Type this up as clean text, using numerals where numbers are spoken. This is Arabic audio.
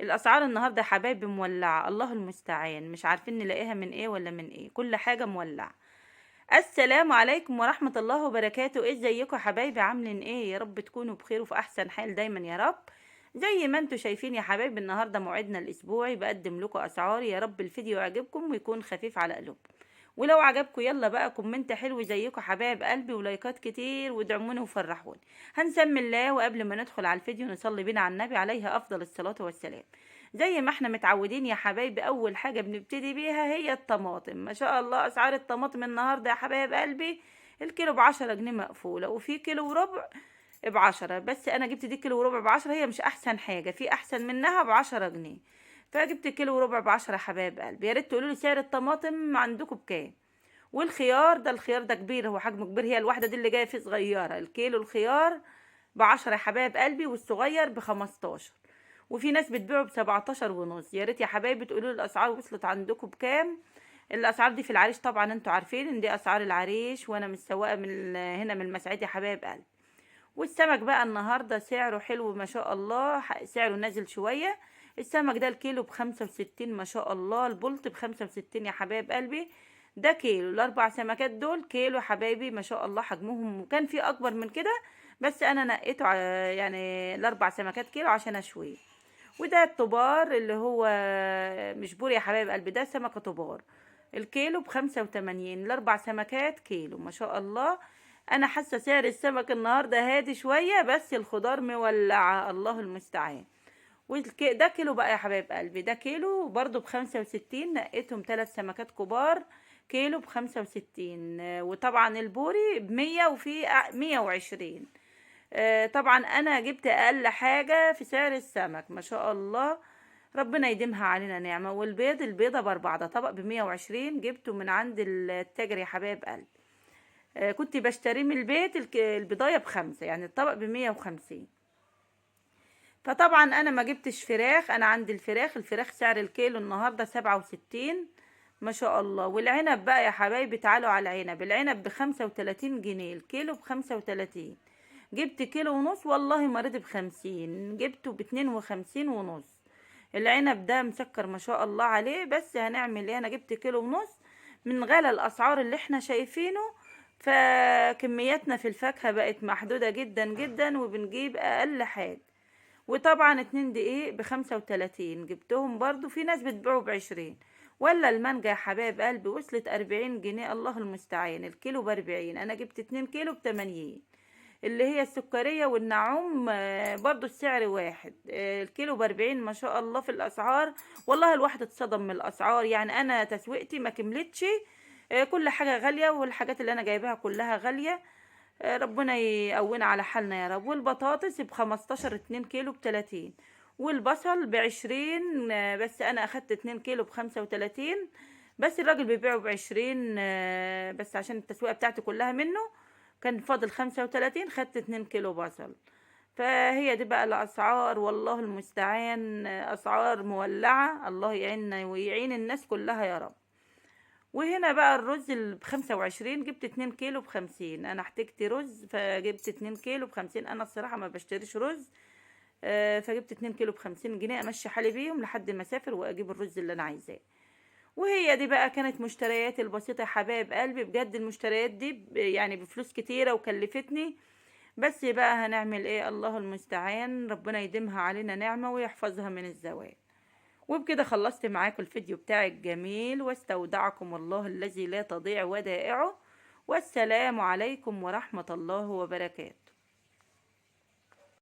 الاسعار النهارده يا حبايبي مولعه، الله المستعان، مش عارفين نلاقيها من ايه ولا من ايه، كل حاجه مولعه. السلام عليكم ورحمه الله وبركاته. ايه ازيكم يا حبايبي؟ عاملين ايه؟ يا رب تكونوا بخير وفي احسن حال دايما يا رب. زي ما انتوا شايفين يا حبايبي، النهارده موعدنا الاسبوعي، بقدم لكم اسعار. يا رب الفيديو يعجبكم ويكون خفيف على قلوبكم. ولو عجبكم يلا بقى كومنت حلو زيكم حبايب قلبي، ولايكات كتير، وادعموني وفرحوني. هنسمي الله، وقبل ما ندخل على الفيديو نصلي بينا على النبي عليه افضل الصلاة والسلام. زي ما احنا متعودين يا حبايبي، اول حاجة بنبتدي بيها هي الطماطم. ما شاء الله اسعار الطماطم النهاردة يا حبايب قلبي، الكيلو ب10 جنيه مقفولة، وفي كيلو وربع ب10. بس انا جبت دي كيلو وربع ب10، هي مش احسن حاجة، في احسن منها ب10 جنيه. فجبت كيلو وربع ب10 يا حبايب قلبي. يا ريت تقولوا لي سعر الطماطم عندكم بكام. والخيار ده، الخيار ده كبير، هو حجمه كبير، هي الواحدة دي اللي جاية فيه صغيرة. الكيلو الخيار ب10 يا حبايب قلبي، والصغير ب15. وفي ناس بتبيعه ب17 ونص. يا ريت يا حبايبي تقولوا لي الأسعار وصلت عندكم بكام. الأسعار دي في العريش طبعا، انتوا عارفين ان دي أسعار العريش، وانا متسوقة هنا من المسعيد يا حبايب قلبي. والسمك بقى النهاردة سعره حلو ما شاء الله، سعره نازل شوية. السمك ده الكيلو ب65 ما شاء الله، البلط ب65 يا حبايب قلبي. ده كيلو، ال4 سمكات دول كيلو يا حبايبي ما شاء الله حجمهم، وكان في أكبر من كده بس أنا نقيته يعني ال4 سمكات كيلو عشان أشويه. وده الطبار اللي هو مش بوري يا حبايب قلبي، ده سمكة طبار. الكيلو ب85، ال4 سمكات كيلو ما شاء الله. انا حاسه سعر السمك النهارده هادي شويه، بس الخضار مولعه، الله المستعان. ده كيلو بقى يا حبايب قلبي، ده كيلو برضو ب65، نقيتهم 3 سمكات كبار، كيلو ب65. وطبعا البوري ب100، وفي 120. طبعا انا جبت اقل حاجه في سعر السمك ما شاء الله، ربنا يديمها علينا نعمه. والبيض، البيضه ب4، ده طبق ب120، جبته من عند التاجر يا حبايب قلبي. كنت بشتريه من البيت، البضاية ب5، يعني الطبق ب150. فطبعا انا ما جبتش فراخ، انا عندي الفراخ سعر الكيلو النهاردة 67 ما شاء الله. والعنب بقى يا حبايبي، تعالوا على العنب ب35 جنيه، الكيلو ب35. جبت كيلو ونص، والله ما رضي ب50، جبته ب52 ونص. العنب ده مسكر ما شاء الله عليه، بس هنعمل ايه، انا جبت كيلو ونص. من غلا الاسعار اللي احنا شايفينه، فكمياتنا في الفاكهة بقت محدودة جدا جدا، وبنجيب اقل حاجة. وطبعا 2 دقيق ب35، جبتهم برضو، في ناس بتبيعوا ب20. ولا المانجا يا حبايب قلبي وصلت 40 جنيه، الله المستعان، الكيلو ب40، انا جبت 2 كيلو ب80. اللي هي السكرية والنعوم برضو السعر واحد، الكيلو ب40 ما شاء الله في الأسعار. والله الواحد اتصدم من الأسعار، يعني أنا تسويقتي ما كملتش. كل حاجة غالية، والحاجات اللي أنا جايباها كلها غالية. ربنا يقوينا على حالنا يا رب. والبطاطس ب15، 2 كيلو ب30. والبصل ب20، بس أنا أخدت 2 كيلو ب35. بس الراجل بيبيعه ب20، بس عشان التسويقة بتاعتي كلها منه. كان فاضل 35، خدت 2 كيلو بصل. فهي دي بقى الأسعار، والله المستعان، أسعار مولعة، الله يعيننا ويعين الناس كلها يا رب. وهنا بقى الرز اللي ب25، جبت 2 كيلو ب50، أنا احتجت رز فجبت 2 كيلو ب50. أنا الصراحة ما بشتريش رز، فجبت 2 كيلو ب50 جنيه، أمشي حالي بيهم لحد ما أسافر وأجيب الرز اللي أنا عايزاه. وهي دي بقى كانت مشترياتي البسيطة يا حبايب قلبي، بجد المشتريات دي يعني بفلوس كتيرة وكلفتني. بس بقى هنعمل ايه، الله المستعان، ربنا يديمها علينا نعمة ويحفظها من الزوال. وبكده خلصت معاكم الفيديو بتاعي الجميل، واستودعكم الله الذي لا تضيع ودائعه. والسلام عليكم ورحمة الله وبركاته.